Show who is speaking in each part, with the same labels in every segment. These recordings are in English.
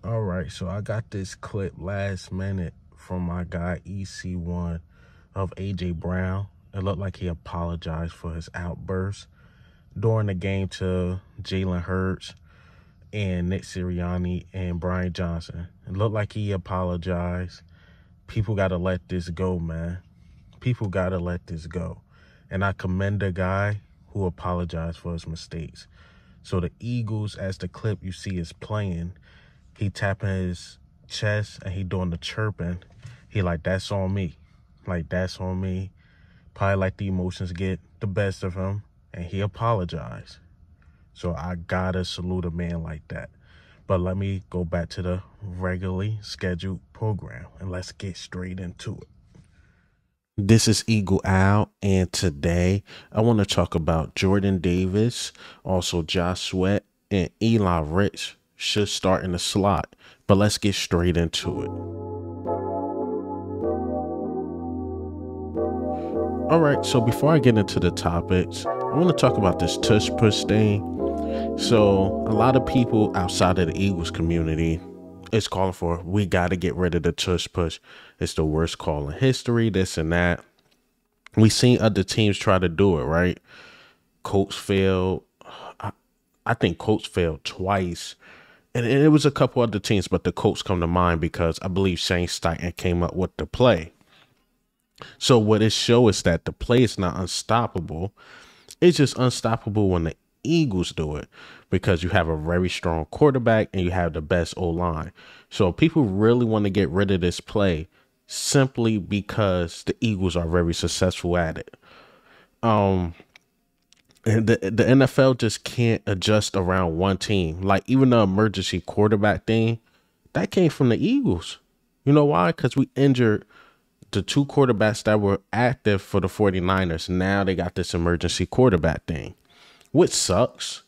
Speaker 1: All right, so I got this clip last minute from my guy EC1 of AJ Brown. It looked like he apologized for his outburst during the game to Jalen Hurts and Nick Sirianni and Brian Johnson. It looked like he apologized. People got to let this go, man. People got to let this go. And I commend the guy who apologized for his mistakes. So the Eagles, as the clip you see is playing, he tapping his chest and he doing the chirping. He like, that's on me. Like, that's on me. Probably like the emotions get the best of him. And he apologized. So I gotta salute a man like that. But let me go back to the regularly scheduled program and let's get straight into it. This is Eagle Al, and today I want to talk about Jordan Davis, also Josh Sweat, and Eli Rich should start in the slot. But let's get straight into it. All right, so before I get into the topics, I want to talk about this tush push thing. So a lot of people outside of the Eagles community is calling for, we got to get rid of the tush push. It's the worst call in history, this and that. We seen other teams try to do it, right? Colts failed. I think Colts failed twice. And it was a couple other teams, but the Colts come to mind because I believe Shane Steichen came up with the play. So what it shows is that the play is not unstoppable. It's just unstoppable when the Eagles do it because you have a very strong quarterback and you have the best O-line. So people really want to get rid of this play simply because the Eagles are very successful at it. And the NFL just can't adjust around one team. Like even the emergency quarterback thing, that came from the Eagles. You know why? Because we injured the two quarterbacks that were active for the 49ers. Now they got this emergency quarterback thing, which sucks.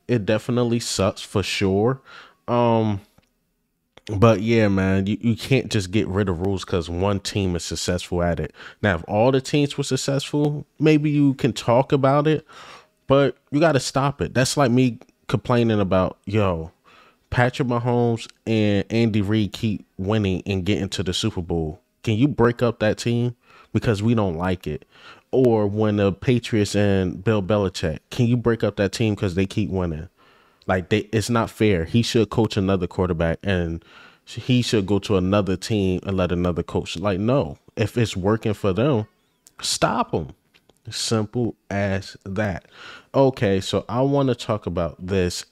Speaker 1: It definitely sucks for sure. But yeah, man, you can't just get rid of rules because one team is successful at it. Now, if all the teams were successful, maybe you can talk about it, but you got to stop it. That's like me complaining about, Patrick Mahomes and Andy Reid keep winning and getting to the Super Bowl. Can you break up that team because we don't like it? Or when the Patriots and Bill Belichick, can you break up that team because they keep winning? Like, it's not fair. He should coach another quarterback and he should go to another team and let another coach. Like, no, if it's working for them, stop them. Simple as that. Okay, so I want to talk about this.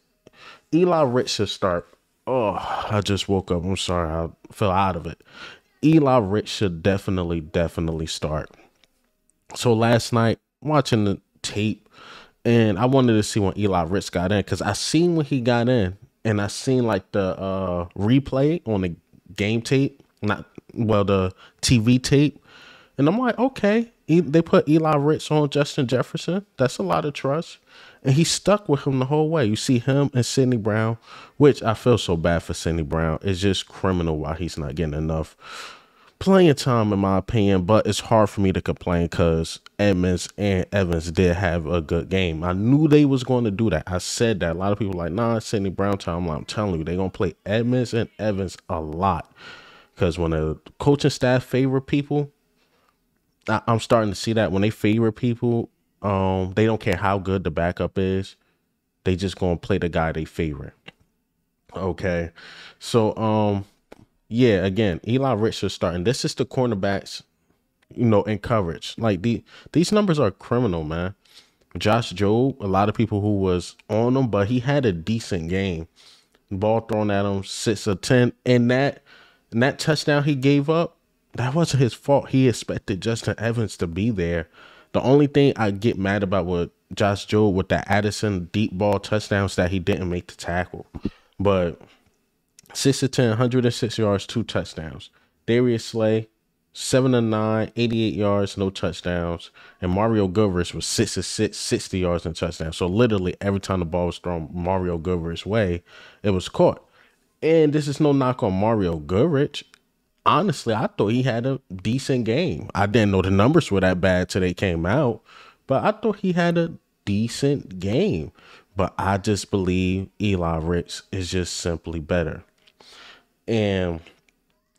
Speaker 1: Eli Rich should start. Oh, I just woke up. I'm sorry. I fell out of it. Eli Rich should definitely start. So last night, watching the tape, and I wanted to see when Eli Rich got in because I seen when he got in, and I seen like the replay on the game tape, the TV tape, and I'm like, okay, they put Eli Rich on Justin Jefferson. That's a lot of trust, and he stuck with him the whole way. You see him and Sidney Brown, which I feel so bad for Sidney Brown. It's just criminal why he's not getting enough playing time, in my opinion, but it's hard for me to complain because Edmonds and Evans did have a good game. I knew they was going to do that. I said that. A lot of people were like, nah, it's Sidney Brown time. I'm telling you, they're going to play Edmonds and Evans a lot because when the coaching staff favor people, I'm starting to see that when they favor people, they don't care how good the backup is. They just going to play the guy they favor. Okay. So, yeah, again, Eli Rich is starting. This is the cornerbacks, in coverage. Like these numbers are criminal, man. Josh Jobe, a lot of people who was on him, but he had a decent game. Ball thrown at him, 6 of 10. And that touchdown he gave up, that wasn't his fault. He expected Justin Evans to be there. The only thing I get mad about with Josh Jobe with that Addison deep ball touchdowns that he didn't make the tackle. But 6 of 10, 106 yards, 2 touchdowns. Darius Slay, 7 of 9, 88 yards, no touchdowns. And Mario Goodrich was 6 of 6, 60 yards and touchdowns. So literally every time the ball was thrown Mario Goodrich's way, it was caught. And this is no knock on Mario Goodrich. Honestly, I thought he had a decent game. I didn't know the numbers were that bad till they came out, but I thought he had a decent game. But I just believe Eli Rich is just simply better. And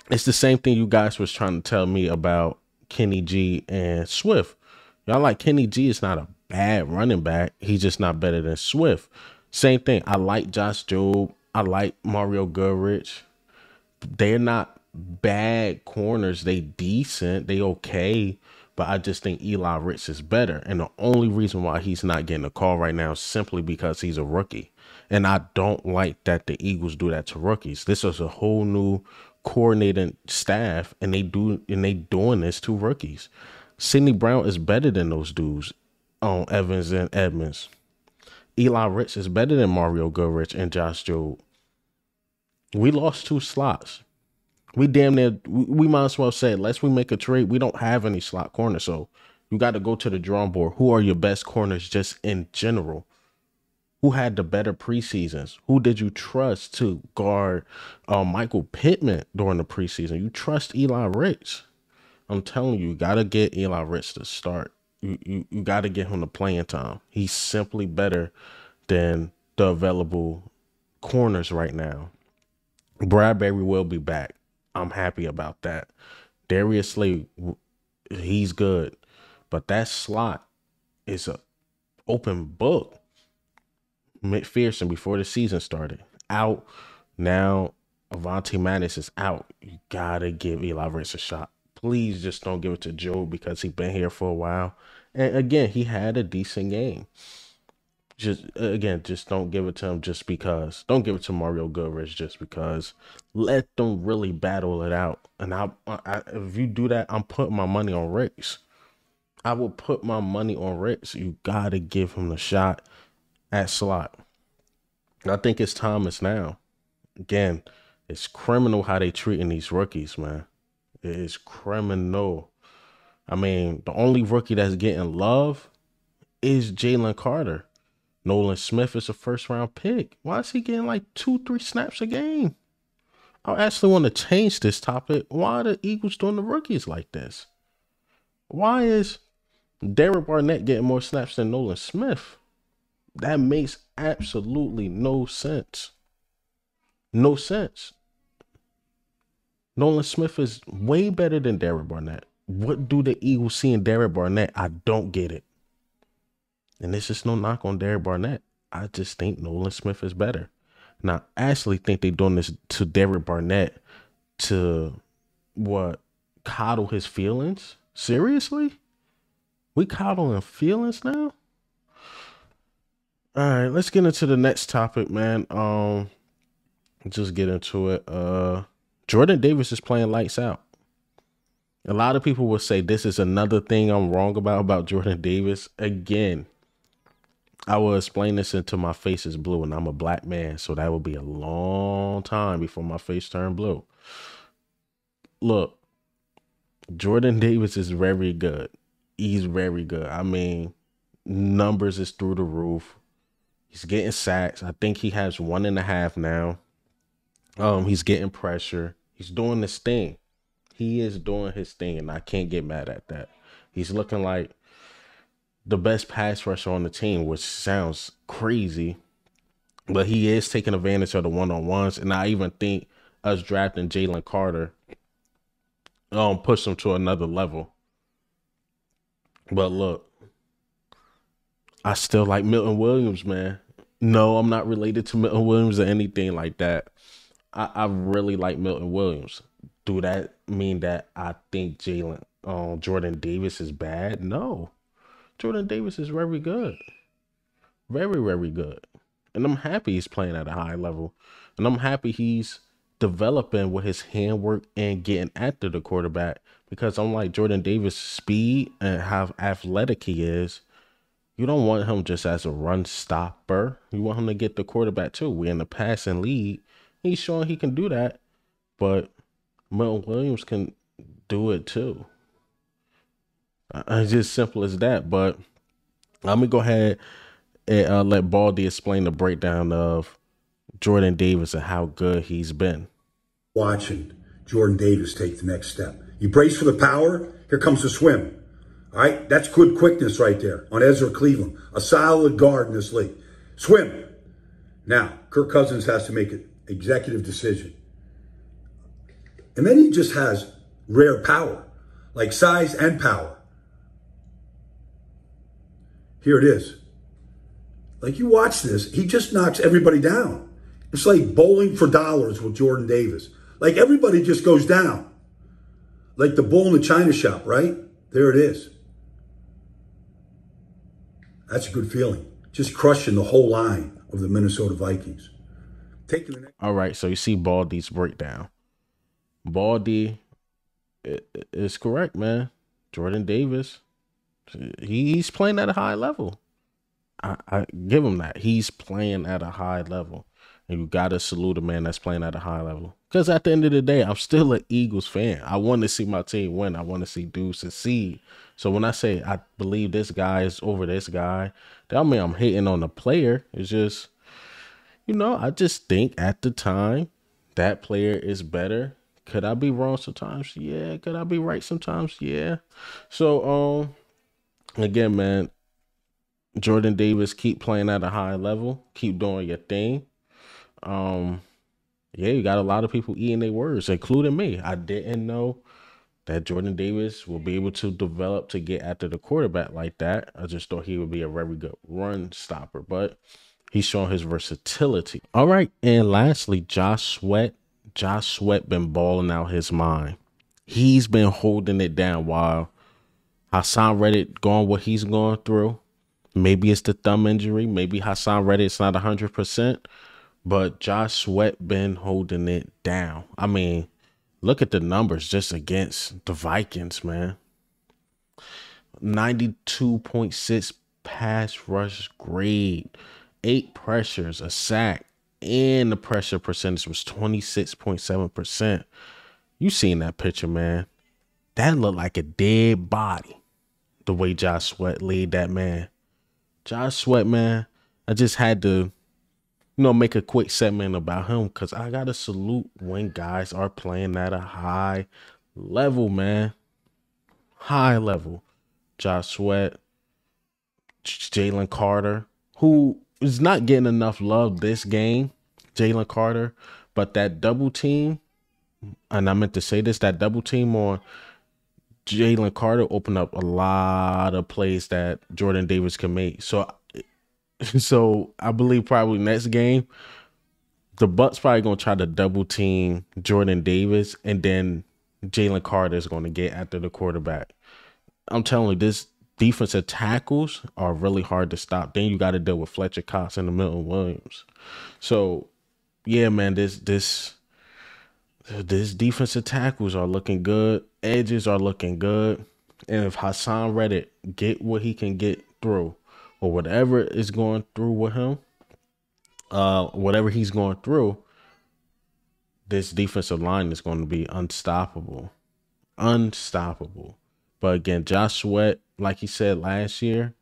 Speaker 1: it's the same thing you guys was trying to tell me about Kenny G and Swift. Y'all like Kenny G is not a bad running back. He's just not better than Swift. Same thing. I like Josh Jobe. I like Mario Goodrich. They're not bad corners. They decent. They okay. But I just think Eli Ricks is better. And the only reason why he's not getting a call right now is simply because he's a rookie. And I don't like that the Eagles do that to rookies. This is a whole new coordinating staff, and they doing this to rookies. Sidney Brown is better than those dudes on Evans and Edmonds. Eli Ricks is better than Mario Goodrich and Josh Jobe. We lost 2 slots. We damn near, we might as well say, unless we make a trade, we don't have any slot corners. So you got to go to the drawing board. Who are your best corners just in general? Who had the better preseasons? Who did you trust to guard Michael Pittman during the preseason? You trust Eli Ricks. I'm telling you, you got to get Eli Ricks to start. You got to get him the playing time. He's simply better than the available corners right now. Bradbury will be back. I'm happy about that. Darius Slay, he's good. But that slot is a open book. McPherson, before the season started, out. Now Avonte Maddox is out. You got to give Eli Ricks a shot. Please just don't give it to Joe because he's been here for a while. And again, he had a decent game. Just don't give it to him just because. Don't give it to Mario Goodrich just because. Let them really battle it out. And if you do that, I'm putting my money on Ricks. I will put my money on Ricks. You got to give him the shot at slot. I think his time is now. Again, it's criminal how they treating these rookies, man. It is criminal. I mean, the only rookie that's getting love is Jalen Carter. Nolan Smith is a first-round pick. Why is he getting like 2-3 snaps a game? I actually want to change this topic. Why are the Eagles doing the rookies like this? Why is Derek Barnett getting more snaps than Nolan Smith? That makes absolutely no sense. No sense. Nolan Smith is way better than Derek Barnett. What do the Eagles see in Derek Barnett? I don't get it. And this is no knock on Derek Barnett. I just think Nolan Smith is better. Now, I actually think they're doing this to Derek Barnett to, coddle his feelings? Seriously? We coddling feelings now? All right, let's get into the next topic, man. Just get into it. Jordan Davis is playing lights out. A lot of people will say this is another thing I'm wrong about Jordan Davis. Again, I will explain this until my face is blue, and I'm a black man, so that will be a long time before my face turned blue. Look, Jordan Davis is very good. He's very good. I mean, numbers is through the roof. He's getting sacks. I think he has 1.5 now. He's getting pressure. He's doing this thing. He is doing his thing, and I can't get mad at that. He's looking like the best pass rusher on the team, which sounds crazy, but he is taking advantage of the one-on-ones, and I even think us drafting Jalen Carter pushed him to another level. But look, I still like Milton Williams, man. No, I'm not related to Milton Williams or anything like that. I really like Milton Williams. Do that mean that I think Jordan Davis is bad? No. Jordan Davis is very good. Very, very good. And I'm happy he's playing at a high level. And I'm happy he's developing with his handwork and getting after the quarterback, because unlike Jordan Davis' speed and how athletic he is, you don't want him just as a run stopper. You want him to get the quarterback too. We're in the passing league. He's showing he can do that, but Milton Williams can do it too. It's just simple as that. But I'm going to go ahead and let Baldy explain the breakdown of Jordan Davis and how good he's been.
Speaker 2: Watching Jordan Davis take the next step. You brace for the power. Here comes the swim. All right, that's good quickness right there on Ezra Cleveland. A solid guard in this league. Swim. Now, Kirk Cousins has to make an executive decision. And then he just has rare power, like size and power. Here it is. Like, you watch this, he just knocks everybody down. It's like bowling for dollars with Jordan Davis. Like, everybody just goes down. Like the bull in the china shop, right? There it is. That's a good feeling. Just crushing the whole line of the Minnesota Vikings. Taking the next.
Speaker 1: All right, so you see Baldy's breakdown. Baldy is correct, man. Jordan Davis, he's playing at a high level. I give him that. He's playing at a high level. And you got to salute a man that's playing at a high level. Because at the end of the day, I'm still an Eagles fan. I want to see my team win. I want to see dudes succeed. So when I say I believe this guy is over this guy, that don't mean I'm hating on the player. It's just, you know, I just think at the time that player is better. Could I be wrong sometimes? Yeah. Could I be right sometimes? Yeah. So, again, man, Jordan Davis, keep playing at a high level. Keep doing your thing. Yeah, you got a lot of people eating their words, including me. I didn't know that Jordan Davis will be able to develop to get after the quarterback like that. I just thought he would be a very good run stopper, but he's showing his versatility. All right, and lastly, Josh Sweat. Josh Sweat been balling out his mind. He's been holding it down while Hassan Reddick going what he's going through. Maybe it's the thumb injury. Maybe Hassan Reddick's not 100%. But Josh Sweat been holding it down. I mean, look at the numbers just against the Vikings, man. 92.6 pass rush grade, 8 pressures, a sack, and the pressure percentage was 26.7%. You seen that picture, man. That looked like a dead body, the way Josh Sweat laid that man. Josh Sweat, man, I just had to, you know, make a quick segment about him because I got to salute when guys are playing at a high level, man. High level. Josh Sweat, Jalen Carter, who is not getting enough love this game, Jalen Carter, but that double team, and I meant to say this, that double team on Jalen Carter opened up a lot of plays that Jordan Davis can make. So I believe probably next game, the Bucks probably going to try to double team Jordan Davis, and then Jalen Carter is going to get after the quarterback. I'm telling you, this defensive tackles are really hard to stop. Then you got to deal with Fletcher Cox and Milton Williams. So, yeah, man, this defensive tackles are looking good. Edges are looking good. And if Hassan Reddick get what he can get through, or whatever is going through with him, whatever he's going through, this defensive line is going to be unstoppable. Unstoppable. But again, Josh Sweat, like he said last year,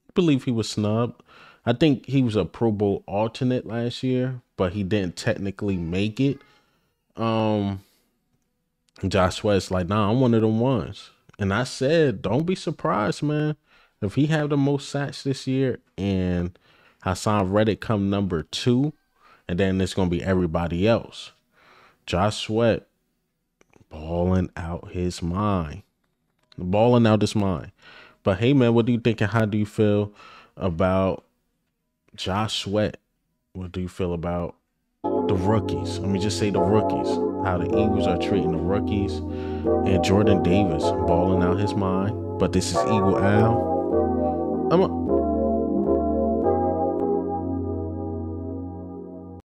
Speaker 1: I believe he was snubbed. I think he was a Pro Bowl alternate last year, but he didn't technically make it. Josh Sweat's like, nah, I'm one of them ones. And I said, don't be surprised, man. If he have the most sacks this year and Hassan Reddick come number 2, and then it's going to be everybody else. Josh Sweat balling out his mind. Balling out his mind. But hey, man, what do you think and how do you feel about Josh Sweat? What do you feel about the rookies? Let me just say the rookies. How the Eagles are treating the rookies. And Jordan Davis balling out his mind. But this is Eagle Al. I'm